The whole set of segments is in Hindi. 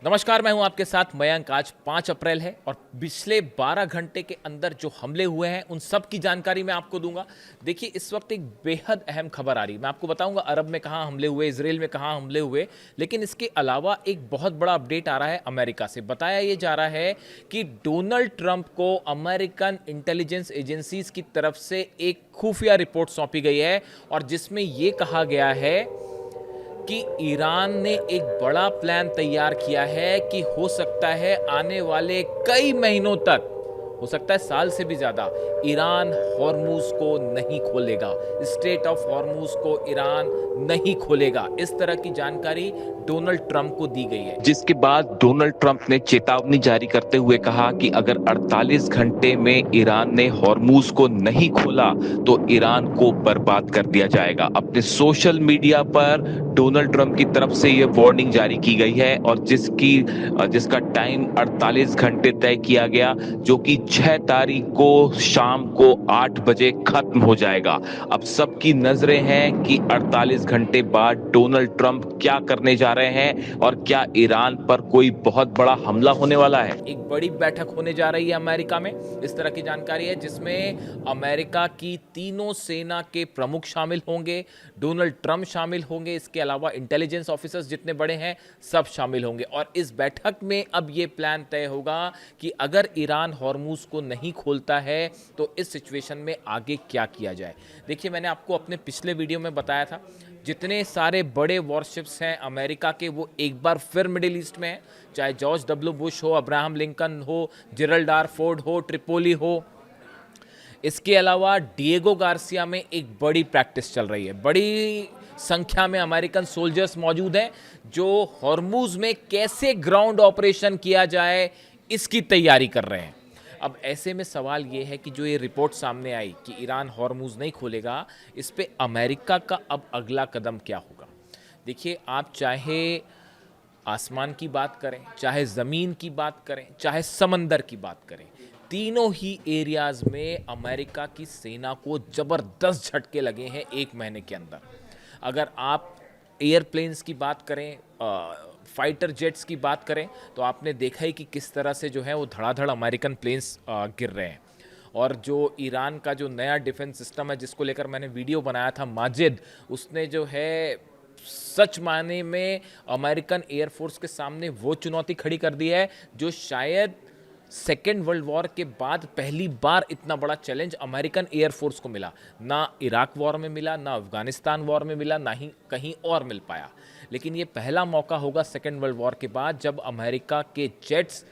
नमस्कार, मैं हूं आपके साथ मयंक। आज 5 अप्रैल है और पिछले 12 घंटे के अंदर जो हमले हुए हैं उन सब की जानकारी मैं आपको दूंगा। देखिए, इस वक्त एक बेहद अहम खबर आ रही है। मैं आपको बताऊंगा अरब में कहां हमले हुए, इसराइल में कहां हमले हुए, लेकिन इसके अलावा एक बहुत बड़ा अपडेट आ रहा है अमेरिका से। बताया ये जा रहा है कि डोनाल्ड ट्रंप को अमेरिकन इंटेलिजेंस एजेंसीज की तरफ से एक खुफिया रिपोर्ट सौंपी गई है और जिसमें यह कहा गया है कि ईरान ने एक बड़ा प्लान तैयार किया है कि हो सकता है आने वाले कई महीनों तक, हो सकता है साल से भी ज्यादा, ईरान हॉर्मूज को नहीं खोलेगा। स्ट्रेट ऑफ हॉर्मूज को ईरान नहीं खोलेगा। इस तरह की जानकारी डोनाल्ड ट्रंप को दी गई है, जिसके बाद डोनाल्ड ट्रंप ने चेतावनी जारी करते हुए कहा कि अगर 48 घंटे में ईरान ने हॉर्मूज को नहीं खोला तो ईरान को बर्बाद कर दिया जाएगा। अपने सोशल मीडिया पर डोनाल्ड ट्रंप की तरफ से यह वार्निंग जारी की गई है और जिसका टाइम 48 घंटे तय किया गया, जो कि 6 तारीख को शाम को 8 बजे खत्म हो जाएगा। अब सबकी नजरें हैं कि 48 घंटे बाद डोनाल्ड ट्रंप क्या करने जा रहे हैं और क्या ईरान पर कोई बहुत बड़ा हमला होने वाला है। एक बड़ी बैठक होने जा रही है अमेरिका में, इस तरह की जानकारी है, जिसमें अमेरिका की तीनों सेना के प्रमुख शामिल होंगे, डोनाल्ड ट्रंप शामिल होंगे, इसके अलावा इंटेलिजेंस ऑफिसर्स जितने बड़े हैं सब शामिल होंगे। और इस बैठक में अब ये प्लान तय होगा कि अगर ईरान हॉर्मूज को नहीं खोलता है तो इस सिचुएशन में आगे क्या किया जाए। देखिए, मैंने आपको अपने पिछले वीडियो में बताया था, जितने सारे बड़े वॉरशिप्स हैं अमेरिका के, वो एक बार फिर मिडिल ईस्ट में हैं। चाहे जॉर्ज डब्ल्यू बुश हो, अब्राहम लिंकन हो, जेरल्ड आर फोर्ड हो, ट्रिपोली हो। इसके अलावा डिएगो गार्सिया में एक बड़ी प्रैक्टिस चल रही है। बड़ी संख्या में अमेरिकन सोल्जर्स मौजूद हैं जो हॉर्मूज में कैसे ग्राउंड ऑपरेशन किया जाए इसकी तैयारी कर रहे हैं। अब ऐसे में सवाल ये है कि जो ये रिपोर्ट सामने आई कि ईरान हॉर्मूज नहीं खोलेगा, इस पे अमेरिका का अब अगला कदम क्या होगा। देखिए, आप चाहे आसमान की बात करें, चाहे ज़मीन की बात करें, चाहे समंदर की बात करें, तीनों ही एरियाज में अमेरिका की सेना को ज़बरदस्त झटके लगे हैं एक महीने के अंदर। अगर आप एयरप्लेन्स की बात करें, फाइटर जेट्स की बात करें, तो आपने देखा ही कि किस तरह से जो है वो धड़ाधड़ अमेरिकन प्लेन्स गिर रहे हैं। और जो ईरान का जो नया डिफेंस सिस्टम है जिसको लेकर मैंने वीडियो बनाया था, माजिद, उसने जो है सच मायने में अमेरिकन एयरफोर्स के सामने वो चुनौती खड़ी कर दी है जो शायद सेकेंड वर्ल्ड वॉर के बाद पहली बार इतना बड़ा चैलेंज अमेरिकन एयरफोर्स को मिला। ना इराक वॉर में मिला, ना अफगानिस्तान वॉर में मिला, ना ही कहीं और मिल पाया। लेकिन ये पहला मौका होगा सेकेंड वर्ल्ड वॉर के बाद जब अमेरिका के जेट्स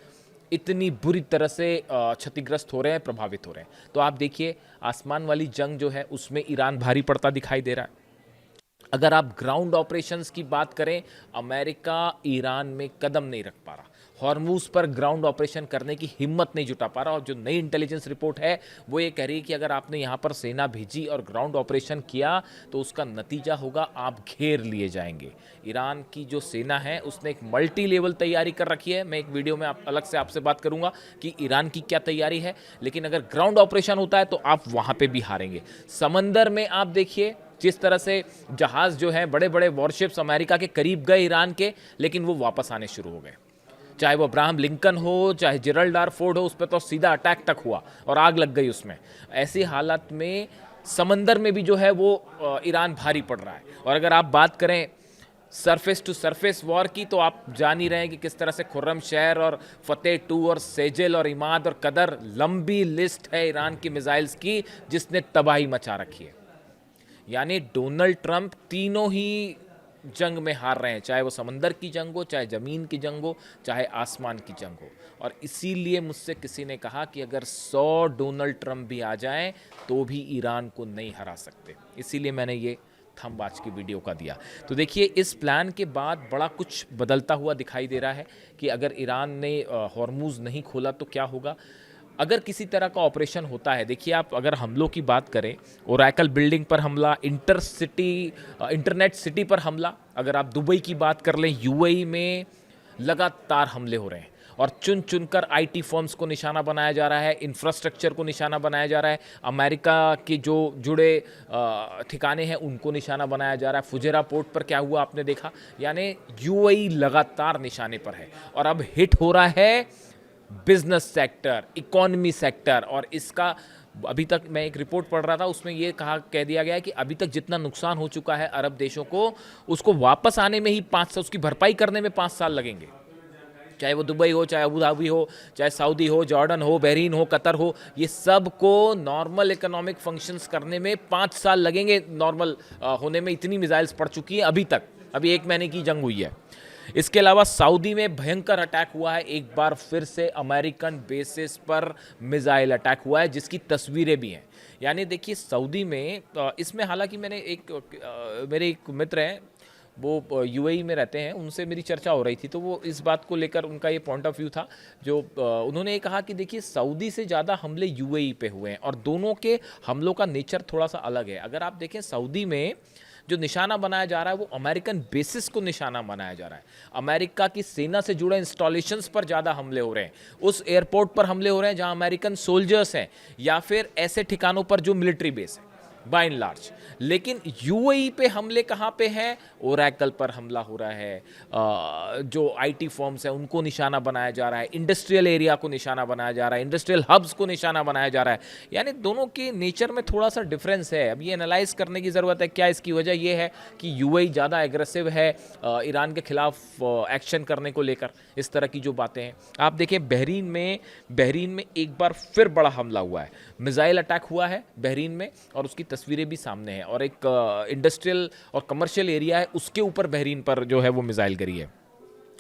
इतनी बुरी तरह से क्षतिग्रस्त हो रहे हैं, प्रभावित हो रहे हैं। तो आप देखिए, आसमान वाली जंग जो है उसमें ईरान भारी पड़ता दिखाई दे रहा है। अगर आप ग्राउंड ऑपरेशंस की बात करें, अमेरिका ईरान में कदम नहीं रख पा रहा, हॉर्मूज पर ग्राउंड ऑपरेशन करने की हिम्मत नहीं जुटा पा रहा। और जो नई इंटेलिजेंस रिपोर्ट है वो ये कह रही है कि अगर आपने यहाँ पर सेना भेजी और ग्राउंड ऑपरेशन किया तो उसका नतीजा होगा आप घेर लिए जाएंगे। ईरान की जो सेना है उसने एक मल्टी लेवल तैयारी कर रखी है। मैं एक वीडियो में अलग से आपसे बात करूंगा कि ईरान की क्या तैयारी है, लेकिन अगर ग्राउंड ऑपरेशन होता है तो आप वहाँ पर भी हारेंगे। समंदर में आप देखिए जिस तरह से जहाज जो है, बड़े बड़े वॉरशिप्स अमेरिका के करीब गए ईरान के, लेकिन वो वापस आने शुरू हो गए। चाहे वो अब्राहम लिंकन हो, चाहे जेरल्ड आर फोर्ड हो, उस पर तो सीधा अटैक तक हुआ और आग लग गई उसमें। ऐसी हालत में समंदर में भी जो है वो ईरान भारी पड़ रहा है। और अगर आप बात करें सरफेस टू सरफेस वॉर की, तो आप जान ही रहे हैं कि किस तरह से खुर्रम शहर और फतेह 2 और सेजल और इमाद और कदर, लंबी लिस्ट है ईरान की मिसाइल्स की जिसने तबाही मचा रखी है। यानी डोनाल्ड ट्रंप तीनों ही जंग में हार रहे हैं, चाहे वो समंदर की जंग हो, चाहे ज़मीन की जंग हो, चाहे आसमान की जंग हो। और इसीलिए मुझसे किसी ने कहा कि अगर 100 डोनाल्ड ट्रंप भी आ जाएं तो भी ईरान को नहीं हरा सकते। इसीलिए मैंने ये थंब आज की वीडियो का दिया। तो देखिए, इस प्लान के बाद बड़ा कुछ बदलता हुआ दिखाई दे रहा है कि अगर ईरान ने हॉर्मूज नहीं खोला तो क्या होगा। अगर किसी तरह का ऑपरेशन होता है, देखिए आप अगर हमलों की बात करें, ओरेकल बिल्डिंग पर हमला, इंटरनेट सिटी पर हमला, अगर आप दुबई की बात कर लें, यूएई में लगातार हमले हो रहे हैं। और चुन चुनकर आईटी फर्म्स को निशाना बनाया जा रहा है, इंफ्रास्ट्रक्चर को निशाना बनाया जा रहा है, अमेरिका के जो जुड़े ठिकाने हैं उनको निशाना बनाया जा रहा है। फुजेरा पोर्ट पर क्या हुआ आपने देखा, यानी यूएई लगातार निशाने पर है और अब हिट हो रहा है बिजनेस सेक्टर, इकोनॉमी सेक्टर। और इसका अभी तक मैं एक रिपोर्ट पढ़ रहा था, उसमें ये कह दिया गया है कि अभी तक जितना नुकसान हो चुका है अरब देशों को, उसको वापस आने में ही 5 साल, उसकी भरपाई करने में 5 साल लगेंगे। चाहे वो दुबई हो, चाहे अबू धाबी हो, चाहे सऊदी हो, जॉर्डन हो, बहरीन हो, कतर हो, ये सब को नॉर्मल इकोनॉमिक फंक्शंस करने में 5 साल लगेंगे। नॉर्मल होने में इतनी मिसाइल्स पड़ चुकी हैं अभी तक, अभी 1 महीने की जंग हुई है। इसके अलावा सऊदी में भयंकर अटैक हुआ है, एक बार फिर से अमेरिकन बेसिस पर मिसाइल अटैक हुआ है, जिसकी तस्वीरें भी हैं। यानी देखिए सऊदी में इसमें हालांकि मेरे एक मित्र हैं, वो यूएई में रहते हैं, उनसे मेरी चर्चा हो रही थी, तो वो इस बात को लेकर उनका ये पॉइंट ऑफ व्यू था, जो उन्होंने ये कहा कि देखिए सऊदी से ज़्यादा हमले यूएई पे हुए हैं और दोनों के हमलों का नेचर थोड़ा सा अलग है। अगर आप देखें सऊदी में जो निशाना बनाया जा रहा है वो अमेरिकन बेसिस को निशाना बनाया जा रहा है, अमेरिका की सेना से जुड़े इंस्टॉलेशंस पर ज़्यादा हमले हो रहे हैं, उस एयरपोर्ट पर हमले हो रहे हैं जहां अमेरिकन सोल्जर्स हैं, या फिर ऐसे ठिकानों पर जो मिलिट्री बेस है बाय एंड लार्ज। लेकिन यूएई पे हमले कहाँ पे हैं, ओरेकल पर हमला हो रहा है, जो आईटी फर्म्स हैं उनको निशाना बनाया जा रहा है, इंडस्ट्रियल एरिया को निशाना बनाया जा रहा है, इंडस्ट्रियल हब्स को निशाना बनाया जा रहा है। यानी दोनों के नेचर में थोड़ा सा डिफरेंस है। अब ये एनालाइज करने की ज़रूरत है, क्या इसकी वजह ये है कि यूएई ज़्यादा एग्रेसिव है ईरान के खिलाफ एक्शन करने को लेकर, इस तरह की जो बातें हैं। आप देखें बहरीन में एक बार फिर बड़ा हमला हुआ है, मिसाइल अटैक हुआ है बहरीन में, और उसकी तस्वीरें भी सामने हैं, और एक इंडस्ट्रियल और कमर्शियल एरिया है, उसके ऊपर बहरीन पर जो है वो मिसाइल गिरी है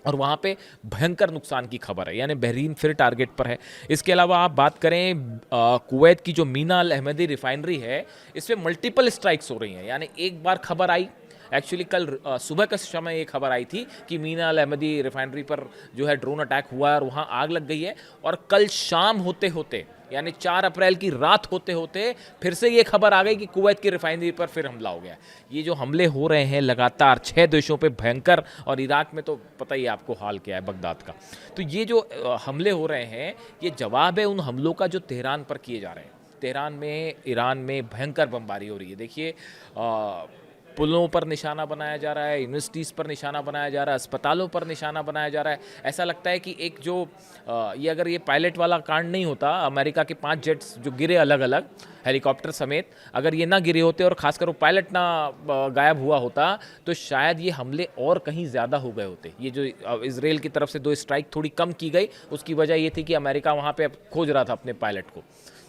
और वहाँ पे भयंकर नुकसान की खबर है, यानी बहरीन फिर टारगेट पर है। इसके अलावा आप बात करें कुवैत की जो मीना अल अहमदी रिफाइनरी है, इस पर मल्टीपल स्ट्राइक्स हो रही हैं। यानी एक बार खबर आई, एक्चुअली कल सुबह के समय ये खबर आई थी कि मीना अल अहमदी रिफाइनरी पर जो है ड्रोन अटैक हुआ है और वहाँ आग लग गई है, और कल शाम होते होते यानी 4 अप्रैल की रात होते होते फिर से ये खबर आ गई कि कुवैत की रिफाइनरी पर फिर हमला हो गया। ये जो हमले हो रहे हैं लगातार 6 देशों पे भयंकर, और इराक में तो पता ही आपको हाल क्या है बगदाद का। तो ये जो हमले हो रहे हैं ये जवाब है उन हमलों का जो तेहरान पर किए जा रहे हैं। तेहरान में ईरान में भयंकर बमबारी हो रही है। देखिए पुलों पर निशाना बनाया जा रहा है, यूनिवर्सिटीज़ पर निशाना बनाया जा रहा है, अस्पतालों पर निशाना बनाया जा रहा है। ऐसा लगता है कि एक जो ये अगर ये पायलट वाला कांड नहीं होता, अमेरिका के 5 जेट्स जो गिरे अलग अलग हेलीकॉप्टर समेत, अगर ये ना गिरे होते और खासकर वो पायलट ना गायब हुआ होता, तो शायद ये हमले और कहीं ज़्यादा हो गए होते। ये जो इजराइल की तरफ से 2 स्ट्राइक थोड़ी कम की गई, उसकी वजह ये थी कि अमेरिका वहाँ पे खोज रहा था अपने पायलट को,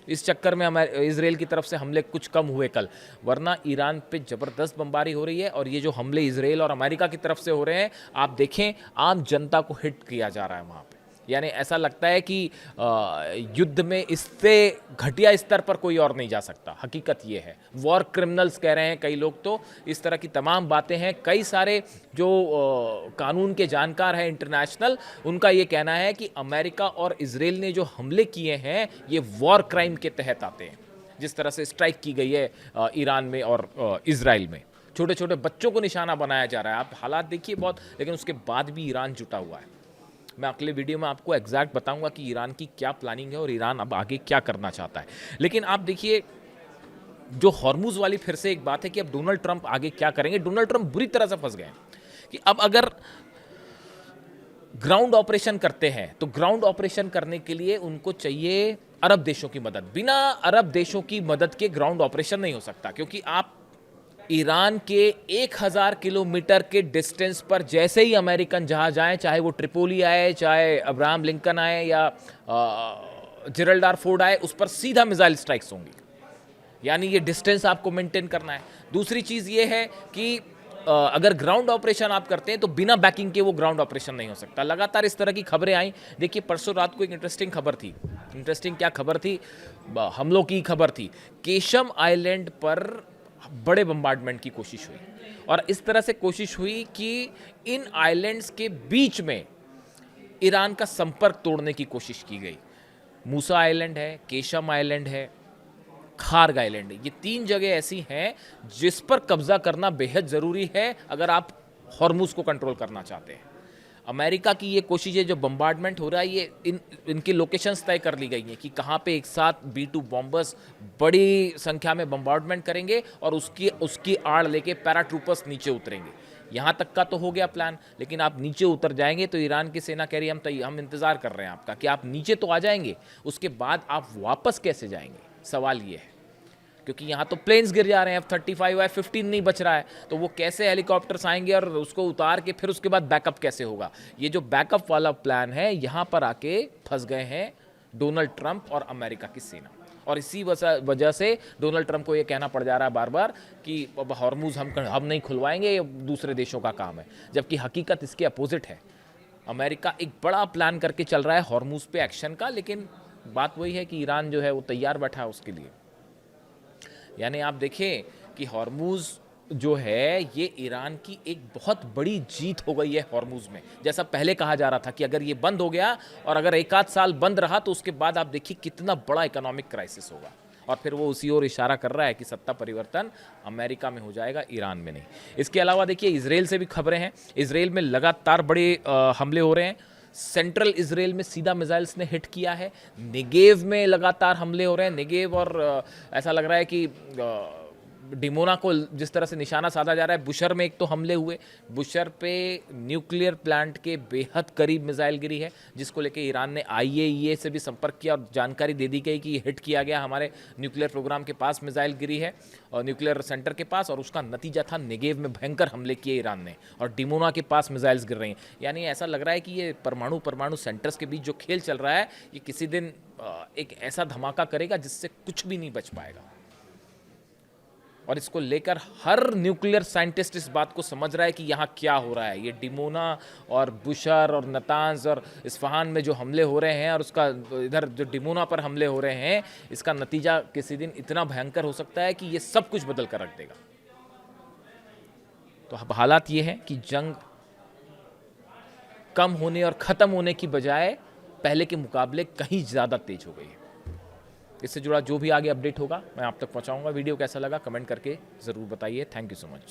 इस चक्कर में इजराइल की तरफ से हमले कुछ कम हुए कल, वरना ईरान पे ज़बरदस्त बमबारी हो रही है। और ये जो हमले इजराइल और अमेरिका की तरफ से हो रहे हैं, आप देखें आम जनता को हिट किया जा रहा है वहाँ पे। यानी ऐसा लगता है कि युद्ध में इससे घटिया स्तर पर कोई और नहीं जा सकता। हकीकत ये है, वॉर क्रिमिनल्स कह रहे हैं कई लोग, तो इस तरह की तमाम बातें हैं। कई सारे जो कानून के जानकार हैं इंटरनेशनल, उनका ये कहना है कि अमेरिका और इजराइल ने जो हमले किए हैं ये वॉर क्राइम के तहत आते हैं। जिस तरह से स्ट्राइक की गई है ईरान में और इजराइल में, छोटे छोटे बच्चों को निशाना बनाया जा रहा है। आप हालात देखिए बहुत, लेकिन उसके बाद भी ईरान जुटा हुआ है। मैं अगले वीडियो में आपको एग्जैक्ट बताऊंगा कि ईरान की क्या प्लानिंग है और ईरान अब आगे क्या करना चाहता है। लेकिन आप देखिए जो हॉर्मुज वाली फिर से एक बात है कि अब डोनाल्ड ट्रंप आगे क्या करेंगे। डोनाल्ड ट्रंप बुरी तरह से फंस गए कि अब अगर ग्राउंड ऑपरेशन करते हैं तो ग्राउंड ऑपरेशन करने के लिए उनको चाहिए अरब देशों की मदद। बिना अरब देशों की मदद के ग्राउंड ऑपरेशन नहीं हो सकता, क्योंकि आप ईरान के 1000 किलोमीटर के डिस्टेंस पर जैसे ही अमेरिकन जहाज आए, चाहे वो ट्रिपोली आए, चाहे अब्राहम लिंकन आए या जेरल्ड आर फोर्ड आए, उस पर सीधा मिसाइल स्ट्राइक्स होंगी। यानी ये डिस्टेंस आपको मेंटेन करना है। दूसरी चीज़ ये है कि अगर ग्राउंड ऑपरेशन आप करते हैं तो बिना बैकिंग के वो ग्राउंड ऑपरेशन नहीं हो सकता। लगातार इस तरह की खबरें आई। देखिए परसों रात को एक इंटरेस्टिंग खबर थी। इंटरेस्टिंग क्या खबर थी? हमलों की खबर थी। केशम आइलैंड पर बड़े बम्बार्डमेंट की कोशिश हुई, और इस तरह से कोशिश हुई कि इन आइलैंड्स के बीच में ईरान का संपर्क तोड़ने की कोशिश की गई। मूसा आइलैंड है, केशम आइलैंड है, खार्ग आइलैंड है। ये 3 जगह ऐसी हैं जिस पर कब्जा करना बेहद ज़रूरी है अगर आप हॉर्मुज को कंट्रोल करना चाहते हैं। अमेरिका की ये कोशिश है, जो बम्बार्डमेंट हो रहा है, ये इनकी लोकेशंस तय कर ली गई हैं कि कहाँ पे एक साथ B-2 बॉम्बर्स बड़ी संख्या में बम्बार्डमेंट करेंगे और उसकी आड़ लेके पैराट्रूपर्स नीचे उतरेंगे। यहाँ तक का तो हो गया प्लान, लेकिन आप नीचे उतर जाएंगे तो ईरान की सेना कह रही है हम इंतज़ार कर रहे हैं आपका कि आप नीचे तो आ जाएंगे, उसके बाद आप वापस कैसे जाएंगे, सवाल ये है। क्योंकि यहाँ तो प्लेन्स गिर जा रहे हैं, F-35 F-15 नहीं बच रहा है, तो वो कैसे हेलीकॉप्टर्स आएंगे और उसको उतार के फिर उसके बाद बैकअप कैसे होगा। ये जो बैकअप वाला प्लान है, यहाँ पर आके फंस गए हैं डोनाल्ड ट्रंप और अमेरिका की सेना। और इसी वजह से डोनाल्ड ट्रंप को ये कहना पड़ जा रहा है बार बार कि अब हॉर्मूज हम नहीं खुलवाएंगे, ये दूसरे देशों का काम है, जबकि हकीकत इसके अपोजिट है। अमेरिका एक बड़ा प्लान करके चल रहा है हॉर्मूज पे एक्शन का, लेकिन बात वही है कि ईरान जो है वो तैयार बैठा है उसके लिए। यानी आप देखें कि हॉर्मूज जो है ये ईरान की एक बहुत बड़ी जीत हो गई है हॉर्मूज में। जैसा पहले कहा जा रहा था कि अगर ये बंद हो गया और अगर एक आध साल बंद रहा तो उसके बाद आप देखिए कितना बड़ा इकोनॉमिक क्राइसिस होगा। और फिर वो उसी ओर इशारा कर रहा है कि सत्ता परिवर्तन अमेरिका में हो जाएगा, ईरान में नहीं। इसके अलावा देखिए इजराइल से भी खबरें हैं। इजराइल में लगातार बड़े हमले हो रहे हैं। सेंट्रल इजराइल में सीधा मिसाइल्स ने हिट किया है। नेगेव में लगातार हमले हो रहे हैं। नेगेव और ऐसा लग रहा है कि डिमोना को जिस तरह से निशाना साधा जा रहा है। बुशर में एक तो हमले हुए, बुशर पे न्यूक्लियर प्लांट के बेहद करीब मिसाइल गिरी है, जिसको लेके ईरान ने IAEA से भी संपर्क किया और जानकारी दे दी गई कि हिट किया गया, हमारे न्यूक्लियर प्रोग्राम के पास मिसाइल गिरी है और न्यूक्लियर सेंटर के पास, और उसका नतीजा था नेगेव में भयंकर हमले किए ईरान ने और डिमोना के पास मिसाइल्स गिर रही हैं। यानी ऐसा लग रहा है कि ये परमाणु सेंटर्स के बीच जो खेल चल रहा है, ये किसी दिन एक ऐसा धमाका करेगा जिससे कुछ भी नहीं बच पाएगा। और इसको लेकर हर न्यूक्लियर साइंटिस्ट इस बात को समझ रहा है कि यहाँ क्या हो रहा है। ये डिमोना और बुशर और नतांज और इस्फहान में जो हमले हो रहे हैं और उसका इधर जो डिमोना पर हमले हो रहे हैं, इसका नतीजा किसी दिन इतना भयंकर हो सकता है कि ये सब कुछ बदल कर रख देगा। तो अब हालात ये है कि जंग कम होने और ख़त्म होने की बजाय पहले के मुकाबले कहीं ज़्यादा तेज हो गई है। इससे जुड़ा जो भी आगे अपडेट होगा मैं आप तक पहुंचाऊंगा। वीडियो कैसा लगा कमेंट करके ज़रूर बताइए। Thank you so much.